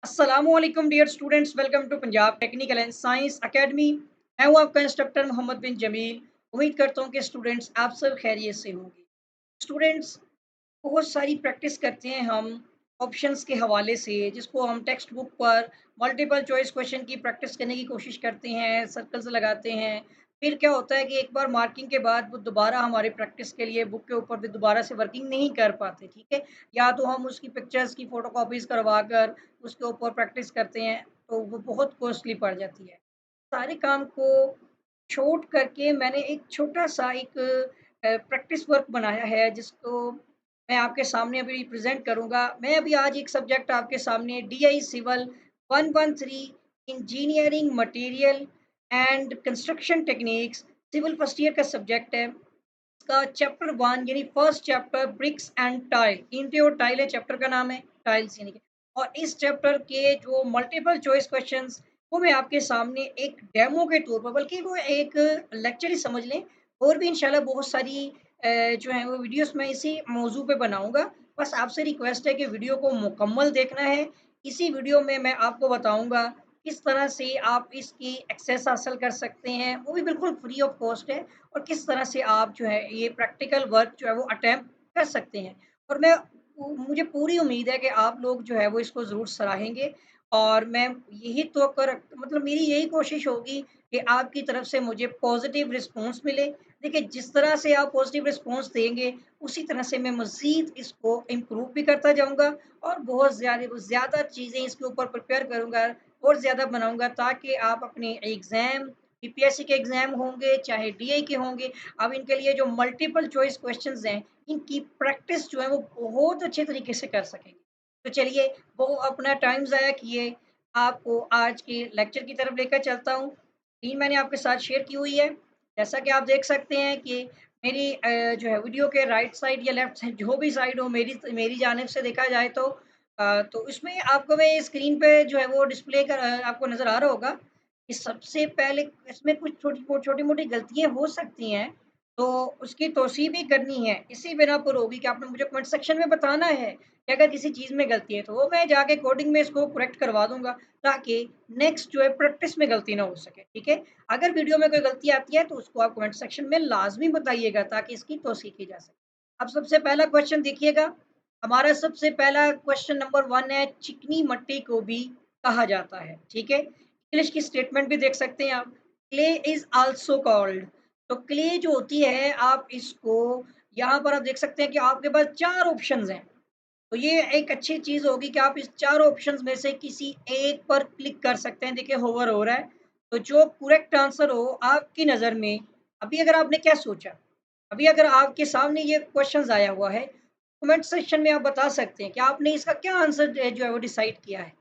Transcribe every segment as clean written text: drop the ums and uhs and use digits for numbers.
अस्सलामुअलैकुम dear students, welcome to Punjab technical and science academy. मैं हूं आपका इंस्ट्रक्टर मोहम्मद बिन जमील। उम्मीद करता हूं कि स्टूडेंट्स आप सब खैरियत से होंगे। स्टूडेंट्स, बहुत सारी प्रैक्टिस करते हैं हम ऑप्शंस के हवाले से, जिसको हम टेक्स्ट बुक पर मल्टीपल चॉइस क्वेश्चन की प्रैक्टिस करने की कोशिश करते हैं, सर्कल्स लगाते हैं। फिर क्या होता है कि एक बार मार्किंग के बाद वो दोबारा हमारी प्रैक्टिस के लिए बुक के ऊपर भी दोबारा से वर्किंग नहीं कर पाते, ठीक है? या तो हम उसकी पिक्चर्स की फ़ोटोकॉपीज़ करवा कर उसके ऊपर प्रैक्टिस करते हैं, तो वो बहुत कॉस्टली पड़ जाती है। सारे काम को छोड़ करके मैंने एक छोटा-सा एक प्रैक्टिस वर्क बनाया है, जिसको मैं आपके सामने अभी प्रेज़ेंट करूँगा। मैं अभी आज एक सब्जेक्ट आपके सामने DI civil 113 engineering material and construction techniques civil first year का सब्जेक्ट है। इसका चैप्टर 1 यानी first chapter bricks and tile, ईंटें और टाइलें चैप्टर का नाम है, टाइल्स यानी कि। और इस चैप्टर के जो मल्टीपल चॉइस क्वेश्चंस, वो मैं आपके सामने एक डेमो के तौर पर, बल्कि वो एक लेक्चर ही समझ लें। और भी इंशाल्लाह बहुत सारी जो है वो वीडियोस मैं इसी मौजू पे बनाऊंगा। बस आपसे रिक्वेस्ट है कि वीडियो को मुकम्मल देखना है। इसी वीडियो में मैं आपको बताऊंगा किस तरह से आप इसकी एक्सेस हासिल कर सकते हैं, वो भी बिल्कुल फ्री ऑफ कॉस्ट है। और किस तरह से आप जो है ये प्रैक्टिकल वर्क जो है वो अटेम्प्ट कर सकते हैं। और मुझे पूरी उम्मीद है कि आप लोग जो है वो इसको ज़रूर सराहेंगे। और मैं यही तवक्को रख मतलब मेरी यही कोशिश होगी कि आपकी तरफ से मुझे पॉज़िटिव रिस्पॉन्स मिले। देखिए, जिस तरह से आप पॉज़िटिव रिस्पॉन्स देंगे, उसी तरह से मैं मज़ीद इसको इम्प्रूव भी करता जाऊँगा और बहुत ज़्यादा चीज़ें इसके ऊपर प्रिपेयर करूँगा और ज़्यादा बनाऊँगा, ताकि आप अपने एग्ज़ाम, यूपीएससी के एग्ज़ाम होंगे, चाहे डीआई के होंगे, अब इनके लिए जो मल्टीपल चॉइस क्वेश्चंस हैं, इनकी प्रैक्टिस जो है वो बहुत अच्छे तरीके से कर सकेंगे। तो चलिए, वो अपना टाइम ज़ाया किए, आपको आज के लेक्चर की तरफ लेकर चलता हूँ। स्क्रीन मैंने आपके साथ शेयर की हुई है। जैसा कि आप देख सकते हैं कि मेरी जो है वीडियो के राइट साइड या लेफ्ट साइड, जो भी साइड हो, मेरी जानिब से देखा जाए तो तो इसमें आपको मैं स्क्रीन पे जो है वो डिस्प्ले आपको नज़र आ रहा होगा कि सबसे पहले इसमें कुछ छोटी-मोटी गलतियाँ हो सकती हैं, तो उसकी तौसीह भी करनी है। इसी बिना पर होगी कि आपने मुझे कमेंट सेक्शन में बताना है कि अगर किसी चीज़ में गलती है, तो वो मैं जाके कोडिंग में इसको करेक्ट करवा दूँगा, ताकि नेक्स्ट जो है प्रैक्टिस में गलती ना हो सके, ठीक है? अगर वीडियो में कोई गलती आती है, तो उसको आप कमेंट सेक्शन में लाज़मी बताइएगा, ताकि इसकी तौसीह की जा सके। अब सबसे पहला क्वेश्चन देखिएगा। हमारा सबसे पहला क्वेश्चन नंबर 1 है, चिकनी मिट्टी को भी कहा जाता है, ठीक है? इंग्लिश की स्टेटमेंट भी देख सकते हैं आप। Clay is also called. तो क्ले जो होती है, आप इसको यहाँ पर आप देख सकते हैं कि आपके पास 4 ऑप्शंस हैं। तो ये एक अच्छी चीज़ होगी कि आप इस चारों ऑप्शंस में से किसी एक पर क्लिक कर सकते हैं। देखिए, होवर हो रहा है, तो जो करेक्ट आंसर हो आपकी नज़र में, अभी अगर आपने क्या सोचा, अभी अगर आपके सामने ये क्वेश्चंस आया हुआ है, कमेंट सेक्शन में आप बता सकते हैं कि आपने इसका क्या आंसर जो है वो डिसाइड किया है।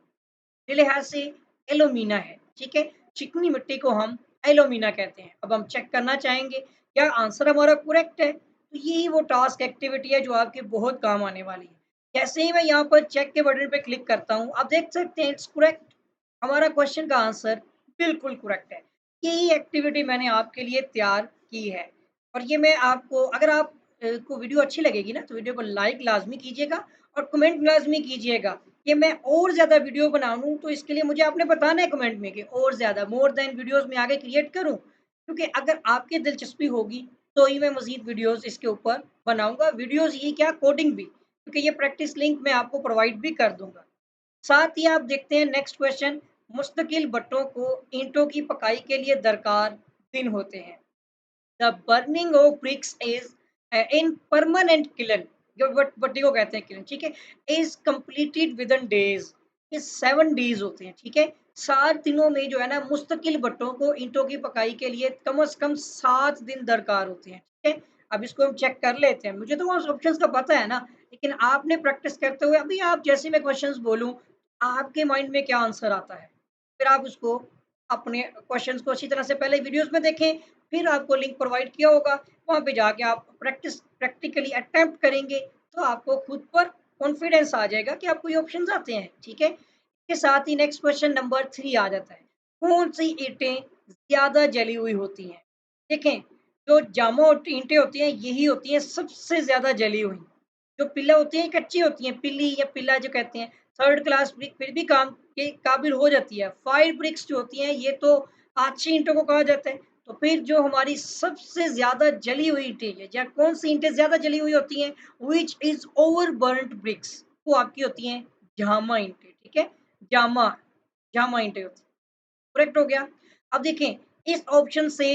मेरे लिहाज से एलोमीना है, ठीक है? चिकनी मिट्टी को हम एलोमीना कहते हैं। अब हम चेक करना चाहेंगे क्या आंसर हमारा करेक्ट है? तो यही वो टास्क एक्टिविटी है जो आपके बहुत काम आने वाली है। जैसे ही मैं यहाँ पर चेक के बटन पे क्लिक करता हूँ, आप देख सकते हैं इट्स करेक्ट। हमारा क्वेश्चन का आंसर बिल्कुल करेक्ट है। यही एक्टिविटी मैंने आपके लिए तैयार की है। और ये मैं आपको, अगर आप को वीडियो अच्छी लगेगी ना, तो वीडियो को लाइक लाज़मी कीजिएगा और कमेंट लाज़मी कीजिएगा कि मैं और ज़्यादा वीडियो बनाऊँ। तो इसके लिए मुझे आपने बताना है कमेंट में कि और ज़्यादा मोर दैन वीडियोज़ मैं आगे क्रिएट करूँ। क्योंकि अगर आपकी दिलचस्पी होगी, तो ही मैं मज़ीद वीडियोज़ इसके ऊपर बनाऊँगा। वीडियोज़ ही क्या, कोडिंग भी, क्योंकि ये प्रैक्टिस लिंक मैं आपको प्रोवाइड भी कर दूँगा। साथ ही आप देखते हैं नेक्स्ट क्वेश्चन, मुस्तकिल भट्टों को ईंटों की पकाई के लिए दरकार दिन होते हैं। The burning of BRICS is in permanent kiln, जो भट्टी को कहते हैं किलन, ठीक है, is completed with in days. ये 7 डेज होते हैं, ठीक है। 7 दिनों में जो है ना, मुस्तकिल भट्टों को ईंटों की पकाई के लिए कम से कम 7 दिन दरकार होते हैं, ठीक है। अब इसको हम चेक कर लेते हैं। मुझे तो ऑप्शंस का पता है ना, लेकिन आपने प्रैक्टिस करते हुए अभी आप जैसे मैं क्वेश्चंस बोलूं, आपके माइंड में क्या आंसर आता है, फिर आप उसको अपने क्वेश्चंस को अच्छी तरह से पहले वीडियोस में देखें। फिर आपको लिंक प्रोवाइड किया होगा, वहाँ पे जाके आप प्रैक्टिकली अटेम्प्ट करेंगे, तो आपको खुद पर कॉन्फिडेंस आ जाएगा कि आपको ये ऑप्शंस आते हैं, ठीक है। इसके साथ ही नेक्स्ट क्वेश्चन नंबर 3 आ जाता है। कौन सी ईंटें ज़्यादा जली हुई होती हैं? देखें, जो जामो ईंटें होती हैं, यही होती हैं सबसे ज़्यादा जली हुई। जो पिल्ला होती है कच्ची होती हैं, पिल्ली या पिल्ला जो कहते हैं, थर्ड क्लास ब्रिक फिर भी काम के काबिल हो जाती है। फायर ब्रिक्स जो होती हैं ये तो अच्छी ईंटों को कहा जाता है। तो फिर जो हमारी सबसे ज्यादा जली हुई ईंटें हैं, या कौन सी ईंटें ज्यादा जली हुई होती हैं, which is over burned bricks, वो आपकी होती हैं जामा ईंटें। ठीक है, जामा जामा ईंटें होती हैं। करेक्ट हो गया। अब देखें इस ऑप्शन से,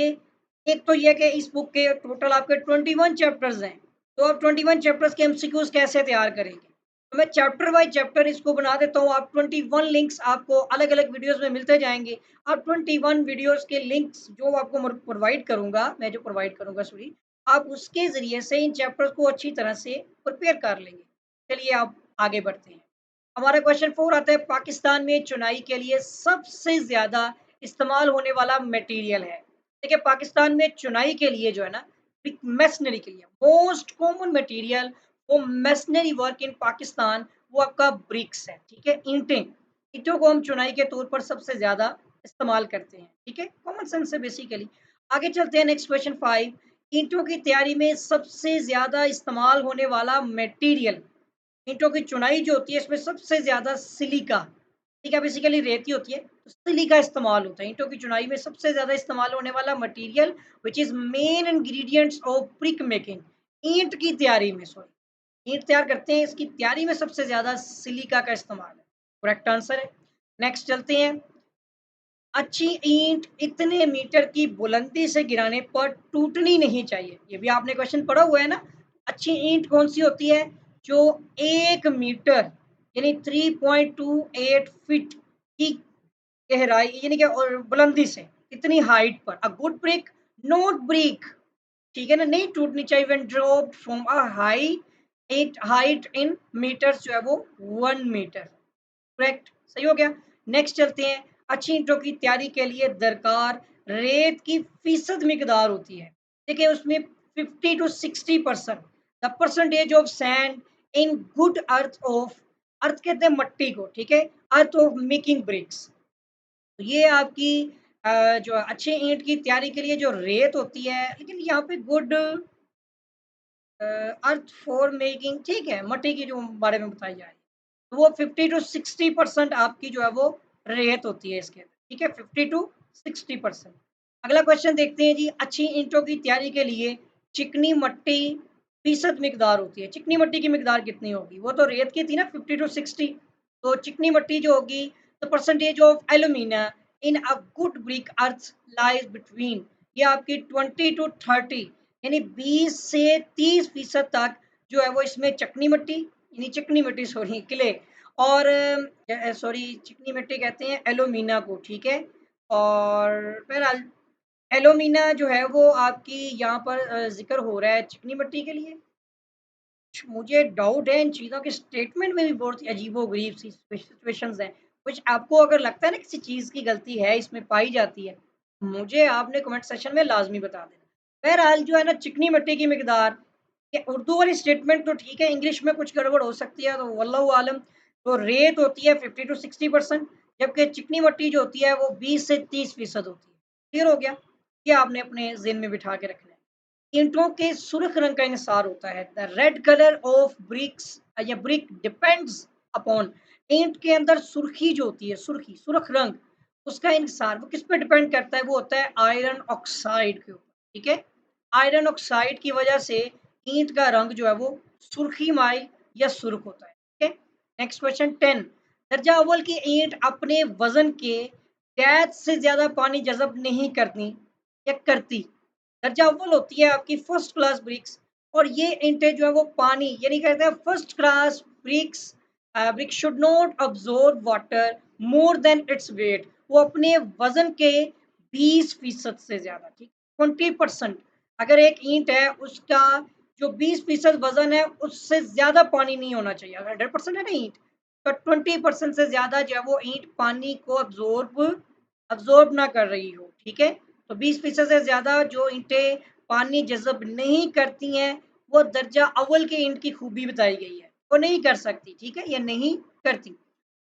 एक तो ये कि इस बुक के टोटल आपके 21 चैप्टर्स हैं, तो आप 21 चैप्टर्स के एमसीक्यूज कैसे तैयार करेंगे? तो मैं चैप्टर बाय चैप्टर इसको बना देता हूँ। आप 21 लिंक्स आपको अलग अलग वीडियोस में मिलते जाएंगे। आप 21 वीडियोस के लिंक्स जो आपको प्रोवाइड करूंगा, मैं जो प्रोवाइड करूंगा सॉरी, आप उसके जरिए से इन चैप्टर्स को अच्छी तरह से प्रिपेयर कर लेंगे। चलिए आप आगे बढ़ते हैं। हमारा क्वेश्चन 4 आता है, पाकिस्तान में चुनाई के लिए सबसे ज्यादा इस्तेमाल होने वाला मटेरियल है। देखिए पाकिस्तान में चुनाई के लिए जो है ना, मैसनरी के लिए मोस्ट कॉमन मटेरियल वो मैसनरी वर्क इन पाकिस्तान, वो आपका ब्रिक्स है। ठीक है, ईंटें, ईंटों को हम चुनाई के तौर पर सबसे ज्यादा इस्तेमाल करते हैं। ठीक है, कॉमन सेंस है बेसिकली। आगे चलते हैं, नेक्स्ट क्वेश्चन 5, ईंटों की तैयारी में सबसे ज्यादा इस्तेमाल होने वाला मटेरियल, ईंटों की चुनाई जो होती है इसमें सबसे ज्यादा सिलिका, सिलिका बेसिकली रेती होती है, तो सिलिका इस्तेमाल होता है ईंटों की चुनाई में। सबसे ज्यादा इस्तेमाल होने वाला material which is main ingredients of brick making, ईंट की तैयारी में, सॉरी ईंट तैयार करते हैं इसकी तैयारी में सबसे ज्यादा सिलिका का इस्तेमाल है। करेक्ट आंसर है। नेक्स्ट चलते हैं, अच्छी ईंट इतने मीटर की बुलंदी से गिराने पर टूटनी नहीं चाहिए, ये भी आपने क्वेश्चन पढ़ा हुआ है ना। अच्छी ईंट कौन सी होती है, जो 1 मीटर यानी 3.28 फीट की गहराई यानी कि और बुलंदी से, इतनी हाइट पर, a good brick not break, ठीक है ना, नहीं टूटनी चाहिए when dropped from a height in metres, जो है वो 1 मीटर। करेक्ट, सही हो गया। नेक्स्ट चलते हैं, अच्छी ईंटों की तैयारी के लिए दरकार रेत की फीसद मिकदार होती है। देखिए उसमें 50 to 60%, the percentage of sand in good earth of, earth कहते हैं मट्टी को, ठीक है, अर्थ ऑफ मेकिंग ब्रिक्स। तो ये आपकी जो अच्छे ईंट की तैयारी के लिए जो रेत होती है, लेकिन यहाँ पे गुड अर्थ फॉर मेकिंग, ठीक है, मट्टी की जो बारे में बताई जा रही है, तो वो 50 to 60% आपकी जो है वो रेत होती है इसके अंदर। ठीक है, 50 to 60%। अगला क्वेश्चन देखते हैं जी, अच्छी ईंटों की तैयारी के लिए चिकनी मट्टी फीसद मिकदार होती है, चिकनी मट्टी की मिकदार कितनी होगी, वो तो रेत की थी ना 50 to 60, तो चिकनी मट्टी जो होगी, the percentage of alumina in a good brick earth lies between, ये आपकी 20 to 30 यानी 20 से 30% तक जो है वो इसमें चकनी मिट्टी, यानी चिकनी मिट्टी सॉरी क्ले, और सॉरी चिकनी मिट्टी कहते हैं एलोमीना को। ठीक है, और बहरहाल एलोमीना जो है वो आपकी यहाँ पर जिक्र हो रहा है चिकनी मिट्टी के लिए। मुझे डाउट है इन चीज़ों के स्टेटमेंट में भी बहुत अजीबो-गरीब सी सिचुएशंस हैं। कुछ आपको अगर लगता है ना किसी चीज़ की गलती है इसमें पाई जाती है, मुझे आपने कमेंट सेक्शन में लाज़मी बता देना। बहरहाल जो है ना चिकनी मिट्टी की मिकदार, ये उर्दू वाली स्टेटमेंट तो ठीक है, इंग्लिश में कुछ गड़बड़ हो सकती है तो वल्लाहु आलम। तो रेत होती है 50 टू 60%, जबकि चिकनी मिट्टी जो होती है वो 20 से 30% होती है। क्लियर हो गया? ये आपने अपने ज़हन में बिठा के रखना है। ईंटों के सुर्ख रंग का इंसार होता है, the red colour of BRICS या ब्रिक डिपेंड्स अपॉन, ईंट के अंदर सुर्खी जो होती है, सुर्खी सुर्ख रंग, उसका इंसार वो किस पे डिपेंड करता है, वो होता है आयरन ऑक्साइड के ऊपर। ठीक है, आयरन ऑक्साइड की वजह से ईंट का रंग जो है वो सुर्खी माइल या सुर्ख होता है। ठीक है, नेक्स्ट क्वेश्चन 10, दर्जा अव्वल की ईंट अपने वजन के गैस से ज्यादा पानी जज़ब नहीं करती या करती, दर्जा अव्वल होती है आपकी फर्स्ट क्लास ब्रिक्स, और ये ईंटें जो है वो पानी यानी कहते हैं first class BRICS, brick should not absorb water more than its weight, वो अपने वजन के 20% से ज्यादा, ठीक, 20%, अगर एक ईंट है उसका जो 20% वजन है उससे ज्यादा पानी नहीं होना चाहिए। अगर 100% है ना ईंट, तो 20% से ज्यादा जो है वो ईंट पानी को अब्जॉर्ब ना कर रही हो। ठीक है, तो 20% से ज़्यादा जो ईंटें पानी जज़ब नहीं करती हैं, वो दर्जा अव्वल की ईंट की खूबी बताई गई है। वो नहीं कर सकती, ठीक है? या नहीं करती।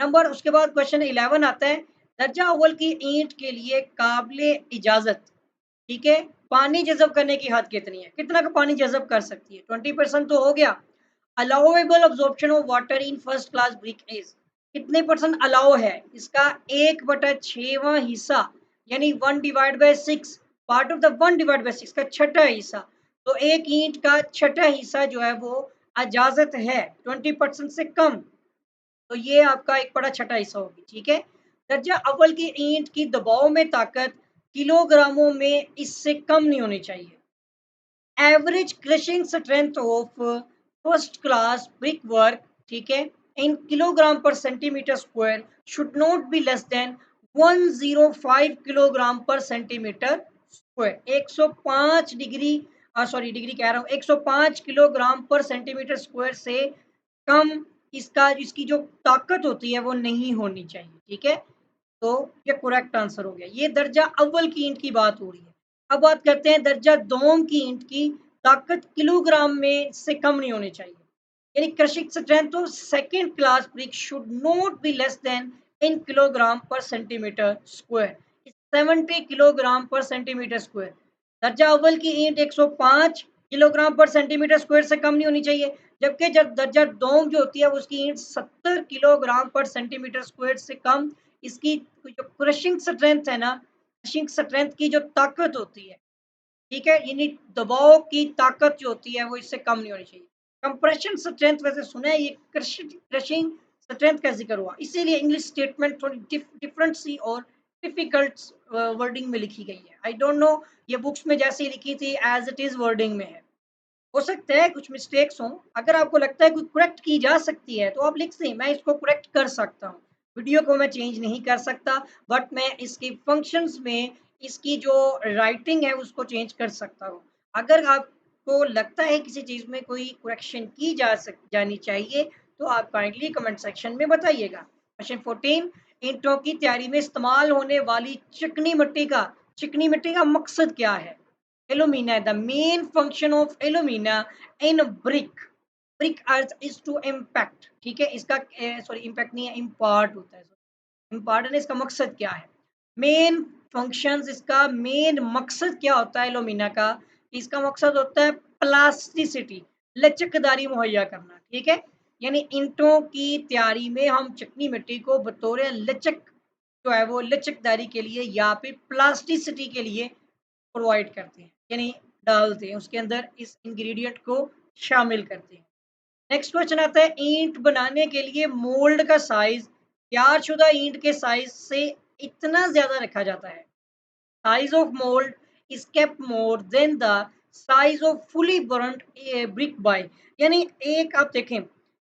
नंबर उसके बाद क्वेश्चन 11 आता है, दर्जा अव्वल की ईंट के लिए काबिल इजाज़त, ठीक है? पानी जज़ब करने की हद कितनी है? कितना का पानी जज़ब कर सकती है? 20% तो हो गया। Allowable absorption of water in first class brick is, कितने परसेंट अलाउ है, इसका 1/6वां हिस्सा, यानी 1/6, पार्ट ऑफ द 1/6 का छठा हिस्सा। तो एक ईंट का छठा हिस्सा जो है वो इजाजत है 20% से कम, तो ये आपका एक बड़ा छठा हिस्सा होगी। ठीक है, दर्जा अव्वल की ईंट की दबाव में ताकत किलोग्रामों में इससे कम नहीं होनी चाहिए। Average crushing strength of first class brick work, ठीक है, in kilogram per centimetre square should not be less than 105 kilogram per centimetre square. 105 degree, sorry degree कह रहा हूँ, 105 किलोग्राम पर सेंटीमीटर स्क्वायर से कम इसका इसकी जो ताकत होती है वो नहीं होनी चाहिए। ठीक है, तो ये करेक्ट आंसर हो गया। ये दर्जा अव्वल की ईंट की बात हो रही है। अब बात करते हैं दर्जा दोम की ईंट की, ताकत किलोग्राम में से कम नहीं होनी चाहिए, यानी crushing strength of second class brick should not be less then in kilogram per centimetre square, 70 kilogram per centimetre square. दर्जा अव्वल की ईंट 105 किलोग्राम पर सेंटीमीटर स्क्वायर से कम नहीं होनी चाहिए, जबकि जब दर्जा दोम जो होती है उसकी ईंट 70 किलोग्राम पर सेंटीमीटर स्क्वायर से कम, इसकी जो क्रशिंग स्ट्रेंथ है ना, क्रशिंग स्ट्रेंथ की जो ताकत होती है, ठीक है, यानी दबाव की ताकत जो होती है वो इससे कम नहीं होनी चाहिए। कंप्रेशन स्ट्रेंथ वैसे सुना है, ये क्रशिंग स्ट्रेंथ का जिक्र हुआ, इसीलिए इंग्लिश स्टेटमेंट थोड़ी डिफरेंट सी और डिफिकल्ट वर्डिंग में लिखी गई है। आई डोंट नो ये बुक्स में जैसे लिखी थी एज इट इज वर्डिंग में है, हो सकता है कुछ मिस्टेक्स हों। अगर आपको लगता है कोई करेक्ट की जा सकती है तो आप लिख दें, मैं इसको करेक्ट कर सकता हूँ। वीडियो को मैं चेंज नहीं कर सकता, बट मैं इसकी फंक्शंस में इसकी जो राइटिंग है उसको चेंज कर सकता हूँ। अगर आपको लगता है किसी चीज़ में कोई करेक्शन की जानी चाहिए तो आप काइंडली कमेंट सेक्शन में बताइएगा। क्वेश्चन 14, ईंटों की तैयारी में इस्तेमाल होने वाली चिकनी मिट्टी का मकसद क्या है? Alumina, the main function of alumina in brick earth is to impact, ठीक है, इसका सॉरी इम्पैक्ट नहीं है, इम्पार्ट होता है, इम्पार्ट है, इसका मकसद क्या है, मेन फंक्शंस, इसका मेन मकसद क्या होता है एलुमिना का, इसका मकसद होता है प्लास्टिसिटी, लचकदारी मुहैया करना। ठीक है, यानी ईंटों की तैयारी में हम चिकनी मिट्टी को बतौर लचक जो है वो लचकदारी के लिए या फिर प्लास्टिसिटी के लिए प्रोवाइड करते हैं, यानी डालते हैं उसके अंदर, इस इंग्रेडिएंट को शामिल करते हैं। नेक्स्ट क्वेश्चन आता है, ईंट बनाने के लिए मोल्ड का साइज तैयारशुदा ईंट के साइज से इतना ज्यादा रखा जाता है। Size of mould is kept more than the size of fully burned brick by, यानी एक आप देखें,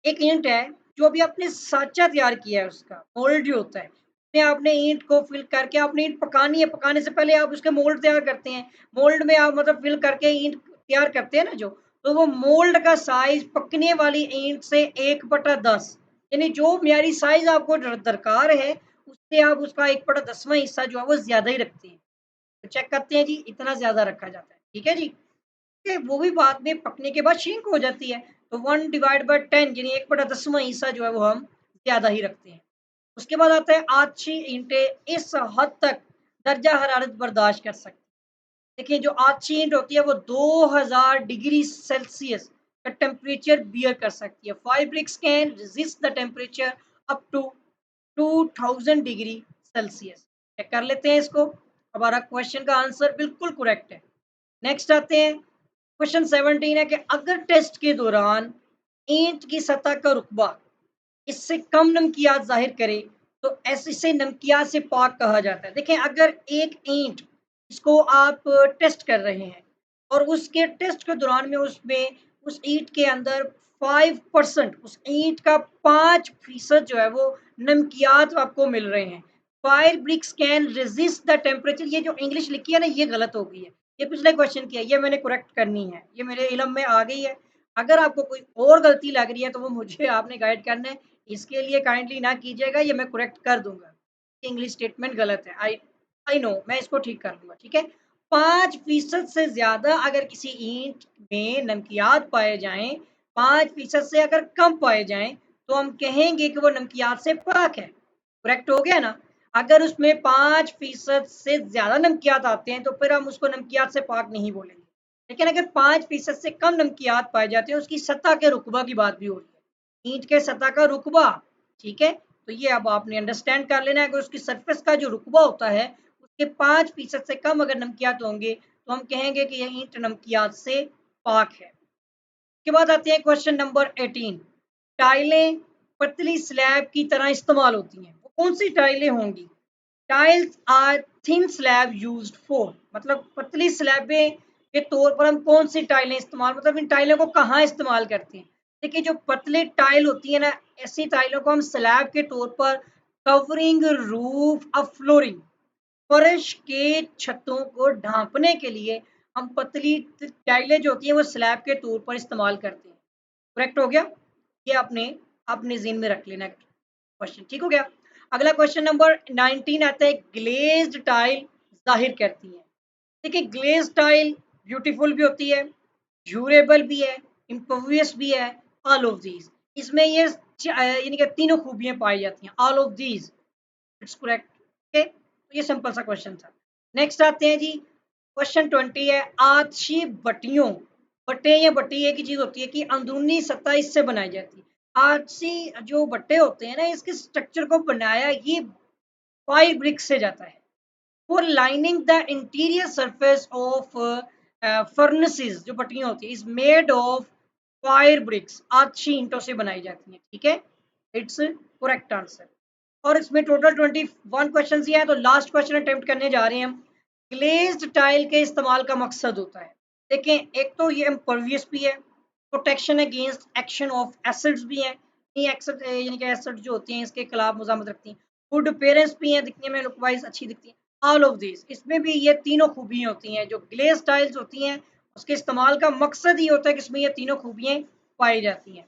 एक ईंट है जो अभी आपने साँचा तैयार किया है, उसका मोल्ड जो होता है, उसमें आपने ईंट को फिल करके आपने ईंट पकानी है, पकाने से पहले आप उसके मोल्ड तैयार करते हैं, मोल्ड में आप मतलब फिल करके ईंट तैयार करते हैं ना जो, तो वो मोल्ड का साइज पकने वाली ईंट से 1/10, यानी जो मियारी साइज आपको दरकार है उससे आप उसका 1/10वां हिस्सा जो है वो ज्यादा ही रखते हैं। तो चेक करते हैं जी, इतना ज़्यादा रखा जाता है। ठीक है जी? फिर वो भी बाद में पकने के बाद श्रिंक हो जाती है। तो 1/10 यानी 1/10वां हिस्सा जो है वो हम ज़्यादा ही रखते हैं। उसके बाद आता है आछी ईंटें इस हद तक दर्जा हरारत बर्दाश्त कर सकती हैं। देखिए जो आछी ईंट होती है वो 2000 डिग्री सेल्सियस का टेम्परेचर बियर कर सकती है। 5 bricks can resist the temperature up to 2000 degree Celsius. Check कर लेते हैं इसको। हमारा क्वेश्चन का आंसर बिल्कुल करेक्ट है। नेक्स्ट आते हैं, क्वेश्चन 17 है कि अगर टेस्ट के दौरान ईंट की सतह का रुतबा इससे कम नमकियात जाहिर करे तो ऐसे इसे नमकियात से पाक कहा जाता है। देखें अगर एक ईंट इसको आप टेस्ट कर रहे हैं और उसके टेस्ट के दौरान में उसमें उस ईंट के अंदर 5%, उस ईंट का 5% जो है वो नमकियात आपको मिल रहे हैं। Fire bricks can resist the temperature, ये जो इंग्लिश लिखी है ना ये गलत हो गई है, ये पिछले क्वेश्चन की है, ये मैंने करेक्ट करनी है, ये मेरे इलम में आ गई है। अगर आपको कोई और गलती लग रही है तो वो मुझे आपने गाइड करना है, इसके लिए काइंडली ना कीजिएगा, ये मैं करेक्ट कर दूंगा। इंग्लिश स्टेटमेंट गलत है, आई आई नो, मैं इसको ठीक कर लूंगा। ठीक है, 5% से ज्यादा अगर किसी ईंट में नमकियात पाए जाएं, 5% से अगर कम पाए जाएं तो हम कहेंगे कि वो नमकियात से पाक है। करेक्ट हो गया ना? अगर उसमें 5% से ज्यादा नमकियात आते हैं तो फिर हम उसको नमकियात से पाक नहीं बोलेंगे। लेकिन अगर 5% से कम नमकियात पाए जाते हैं, उसकी सतह के रुकबा की बात भी हो रही है, ईंट के सतह का रुकबा, ठीक है। तो ये अब आपने अंडरस्टैंड कर लेना है कि उसकी सरफेस का जो रुकबा होता है उसके 5% से कम अगर नमकियात होंगे तो हम कहेंगे कि यह ईंट नमकियात से पाक है। उसके बाद आते हैं क्वेश्चन नंबर 18। टाइलें पतली स्लैब की तरह इस्तेमाल होती हैं, वो कौन सी टाइलें होंगी? Tiles are thin slab used for, मतलब पतली स्लैबें के तौर पर हम कौन सी टाइलें इस्तेमाल, मतलब इन टाइलों को कहाँ इस्तेमाल करते हैं? देखिए जो पतली टाइल होती है ना, ऐसी टाइलों को हम स्लैब के तौर पर कवरिंग रूफ ऑफ फ्लोरिंग, फर्श के छतों को ढांपने के लिए हम पतली टाइलें जो होती हैं वो स्लैब के तौर पर इस्तेमाल करते हैं। करेक्ट हो गया? ये आपने अपने ज़हन में रख लेना क्वेश्चन, ठीक हो गया? अगला क्वेश्चन नंबर 19 आता है, ग्लेज्ड टाइल ज़ाहिर करती है। देखिए ग्लेज़ टाइल ब्यूटीफुल भी होती है, ड्यूरेबल भी है, इम्पर्वियस भी है, ऑल ऑफ दीज़। इसमें ये यानी कि तीनों खूबियाँ पाई जाती हैं, all of these, it's correct. Okay, तो ये सिंपल सा क्वेश्चन था। नेक्स्ट आते हैं जी, क्वेश्चन 20 है, आछी बट्टियों, बट्टे या बट्टी एक ही चीज होती है कि अंदरूनी सतह इससे बनाई जाती है। आछी जो बट्टे होते हैं ना, इसके स्ट्रक्चर को बनाया ये फाइव ब्रिक्स से जाता है। For lining the interior surface of furnaces, जो बट्टियां होती है is made of fire bricks, आछी ईंटों से बनाई जाती है, ठीक है। It's correct answer. और इसमें टोटल 21 क्वेश्चन ही है, तो लास्ट क्वेश्चन अटेम्प्ट करने जा रहे हैं हम। ग्लेज्ड टाइल के इस्तेमाल का मकसद होता है, देखें एक तो ये इम्परवियस भी है, protection against action of acids भी हैं, ये एसिड यानी कि एसिड जो होती हैं इसके खिलाफ मुजामत रखती हैं। गुड अपीयरेंस भी है, दिखने में लुक वाइज अच्छी दिखती है। ऑल ऑफ दिस, इसमें भी ये तीनों खूबियाँ होती हैं, जो ग्लेज टाइल्स होती हैं उसके इस्तेमाल का मकसद ये होता है कि इसमें ये तीनों खूबियाँ पाई जाती हैं।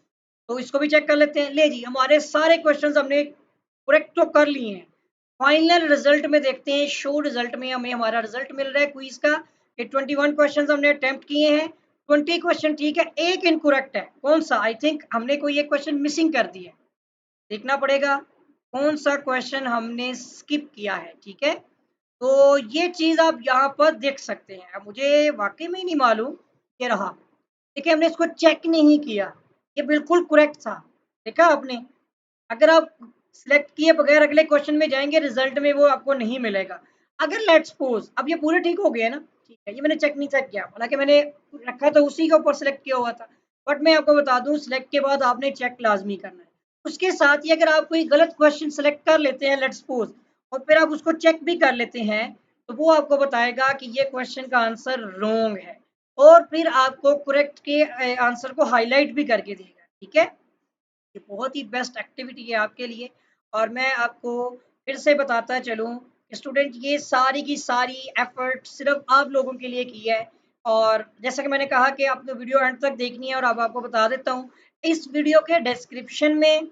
तो इसको भी चेक कर लेते हैं। ले जी, हमारे सारे क्वेश्चंस हमने करेक्ट तो कर लिए हैं। फाइनल रिजल्ट में देखते हैं, शो रिजल्ट में हमें हमारा रिजल्ट मिल रहा है क्विज का कि 21 क्वेश्चन हमने अटेम्प्ट किए हैं, 20 क्वेश्चन ठीक है, एक इनकरेक्ट है। कौन सा? आई थिंक हमने कोई एक क्वेश्चन मिसिंग कर दिया है, देखना पड़ेगा कौन सा क्वेश्चन हमने स्किप किया है, ठीक है। तो ये चीज आप यहाँ पर देख सकते हैं, अब मुझे वाकई में ही नहीं मालूम। ये रहा, देखिए हमने इसको चेक नहीं किया, ये बिल्कुल करेक्ट था, देखा आपने। अगर आप सिलेक्ट किए बगैर अगले क्वेश्चन में जाएंगे, रिजल्ट में वो आपको नहीं मिलेगा। अगर लेट्स सपोज अब ये पूरे ठीक हो गए ना, ठीक है, ये मैंने चेक नहीं चेक किया, हालांकि मैंने रखा तो उसी के ऊपर सिलेक्ट किया हुआ था, बट मैं आपको बता दूं सिलेक्ट के बाद आपने चेक लाजमी करना है। उसके साथ ही अगर आप कोई गलत क्वेश्चन सेलेक्ट कर लेते हैं लेट्स सपोज, और फिर आप उसको चेक भी कर लेते हैं, तो वो आपको बताएगा कि ये क्वेश्चन का आंसर रॉन्ग है, और फिर आपको करेक्ट के आंसर को हाईलाइट भी करके देगा, ठीक है। ये बहुत ही बेस्ट एक्टिविटी है आपके लिए। और मैं आपको फिर से बताता चलूँ कि स्टूडेंट ये सारी की सारी एफर्ट सिर्फ आप लोगों के लिए की है। और जैसा कि मैंने कहा कि आपको वीडियो एंड तक देखनी है, और अब आपको बता देता हूँ, इस वीडियो के डिस्क्रिप्शन में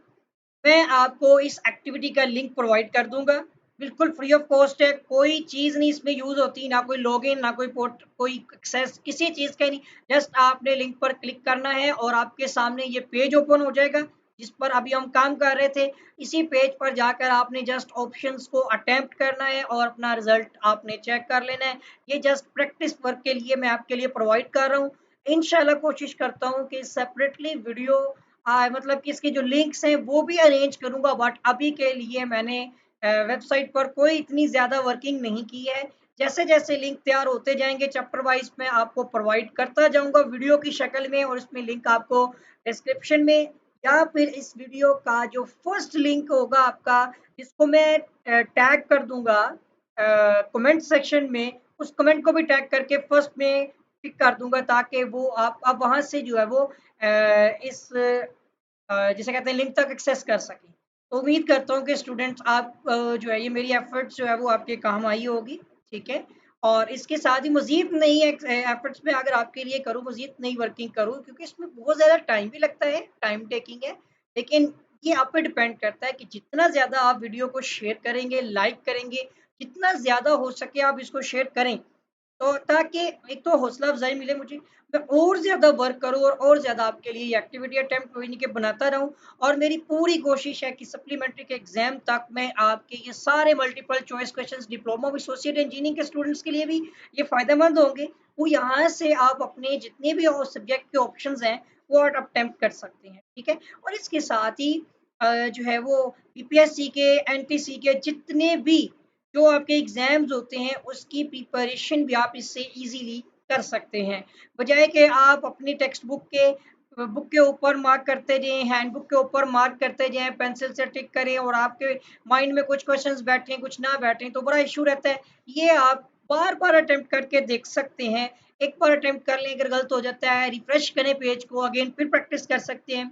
मैं आपको इस एक्टिविटी का लिंक प्रोवाइड कर दूंगा, बिल्कुल फ्री ऑफ कॉस्ट है, कोई चीज़ नहीं इसमें यूज़ होती, ना कोई लॉगिन, ना कोई पोर्ट, कोई एक्सेस, किसी चीज़ का नहीं। जस्ट आपने लिंक पर क्लिक करना है और आपके सामने ये पेज ओपन हो जाएगा जिस पर अभी हम काम कर रहे थे। इसी पेज पर जाकर आपने जस्ट ऑप्शंस को अटेम्प्ट करना है और अपना रिजल्ट आपने चेक कर लेना है। ये जस्ट प्रैक्टिस वर्क के लिए मैं आपके लिए प्रोवाइड कर रहा हूँ। इंशाल्लाह कोशिश करता हूँ कि सेपरेटली वीडियो मतलब कि इसके जो लिंक्स हैं वो भी अरेंज करूँगा, बट अभी के लिए मैंने वेबसाइट पर कोई इतनी ज़्यादा वर्किंग नहीं की है। जैसे जैसे लिंक तैयार होते जाएंगे चैप्टर वाइज मैं आपको प्रोवाइड करता जाऊंगा वीडियो की शक्ल में, और इसमें लिंक आपको डिस्क्रिप्शन में, या फिर इस वीडियो का जो फर्स्ट लिंक होगा आपका, जिसको मैं टैग कर दूंगा कमेंट सेक्शन में, उस कमेंट को भी टैग करके फर्स्ट में टिक कर दूंगा, ताकि वो आप वहां से जो है वो इस जिसे कहते हैं लिंक तक एक्सेस कर सकें। तो उम्मीद करता हूँ कि स्टूडेंट्स आप जो है ये मेरी एफर्ट्स जो है वो आपके काम आई होगी, ठीक है। और इसके साथ ही मज़ीद नई एफर्ट्स में अगर आपके लिए करूँ, मज़ीद नई वर्किंग करूँ, क्योंकि इसमें बहुत ज़्यादा टाइम भी लगता है, टाइम टेकिंग है, लेकिन ये आप पे डिपेंड करता है कि जितना ज़्यादा आप वीडियो को शेयर करेंगे, लाइक करेंगे, जितना ज़्यादा हो सके आप इसको शेयर करें, तो ताकि एक तो हौसला अफ़ज़ाई मिले मुझे, मैं और ज़्यादा वर्क करूँ और ज़्यादा आपके लिए ये एक्टिविटी अटेम्प्ट कोई नहीं के बनाता रहूँ और मेरी पूरी कोशिश है कि सप्लीमेंट्री के एग्ज़ाम तक मैं आपके ये सारे multiple choice questions diploma with associate engineering के स्टूडेंट्स के लिए भी ये फ़ायदेमंद होंगे। वो यहाँ से आप अपने जितने भी सब्जेक्ट के ऑप्शंस हैं, वो आप अटेम्प्ट कर सकते हैं, ठीक है? और इसके साथ ही जो है वो यूपीएससी के, एनटीसी के जितने भी जो आपके एग्ज़ाम्स होते हैं, उसकी प्रिपरेशन भी आप इससे ईज़िली कर सकते हैं। बजाए कि आप अपनी टेक्स्ट बुक के ऊपर मार्क करते जाएँ, हैंडबुक के ऊपर मार्क करते जाएँ, पेंसिल से टिक करें और आपके माइंड में कुछ क्वेश्चन्स बैठें, कुछ ना बैठें, तो बड़ा इश्यू रहता है। ये आप बार-बार अटेम्प्ट करके देख सकते हैं। एक बार अटेम्प्ट कर लें, अगर गलत हो जाता है, रिफ्रेश करें पेज को, अगेन फिर प्रैक्टिस कर सकते हैं।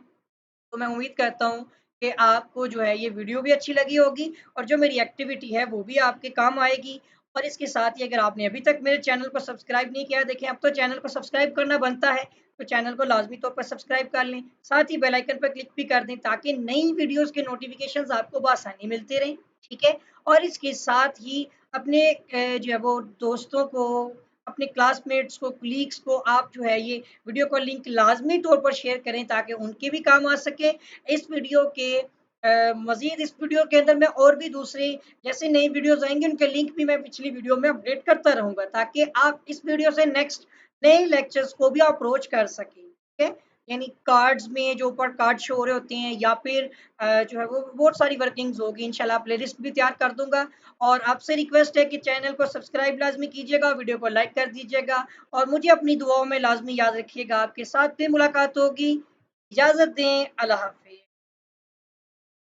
तो मैं उम्मीद करता हूँ कि आपको जो है ये वीडियो भी अच्छी लगी होगी और जो मेरी एक्टिविटी है वो भी आपके काम आएगी। और इसके साथ ही अगर आपने अभी तक मेरे चैनल को सब्सक्राइब नहीं किया है, देखिए अब तो चैनल को सब्सक्राइब करना बनता है, तो चैनल को लाज़मी तौर पर सब्सक्राइब कर लें। साथ ही बेल आइकन पर क्लिक भी कर दें ताकि नई वीडियोज़ के नोटिफ़िकेशंस आपको बआसानी मिलते रहें, ठीक है? और इसके साथ ही अपने जो है वो दोस्तों को, अपने क्लासमेट्स को, कलीग्स को आप जो है ये वीडियो का लिंक लाज़मी तौर पर शेयर करें ताकि उनके भी काम आ सके। इस वीडियो के मज़ीद इस वीडियो के अंदर मैं और भी दूसरे जैसे नई वीडियोज़ आएँगी उनके लिंक भी मैं पिछली वीडियो में अपडेट करता रहूँगा ताकि आप इस वीडियो से नेक्स्ट नए लेक्चर्स को भी अप्रोच कर सकें, ठीक है? यानी कार्ड्स में जो ऊपर कार्ड शो हो रहे होते हैं या फिर जो है वो बहुत सारी वर्किंग्स होगी इंशाल्लाह प्लेलिस्ट भी तैयार कर दूँगा और आपसे रिक्वेस्ट है कि चैनल को सब्सक्राइब लाज़मी कीजिएगा, वीडियो को लाइक कर दीजिएगा और मुझे अपनी दुआओं में लाज़मी याद रखिएगा। आपके साथ फिर मुलाकात होगी। इजाज़त दें। अल्लाह हाफ़िज़।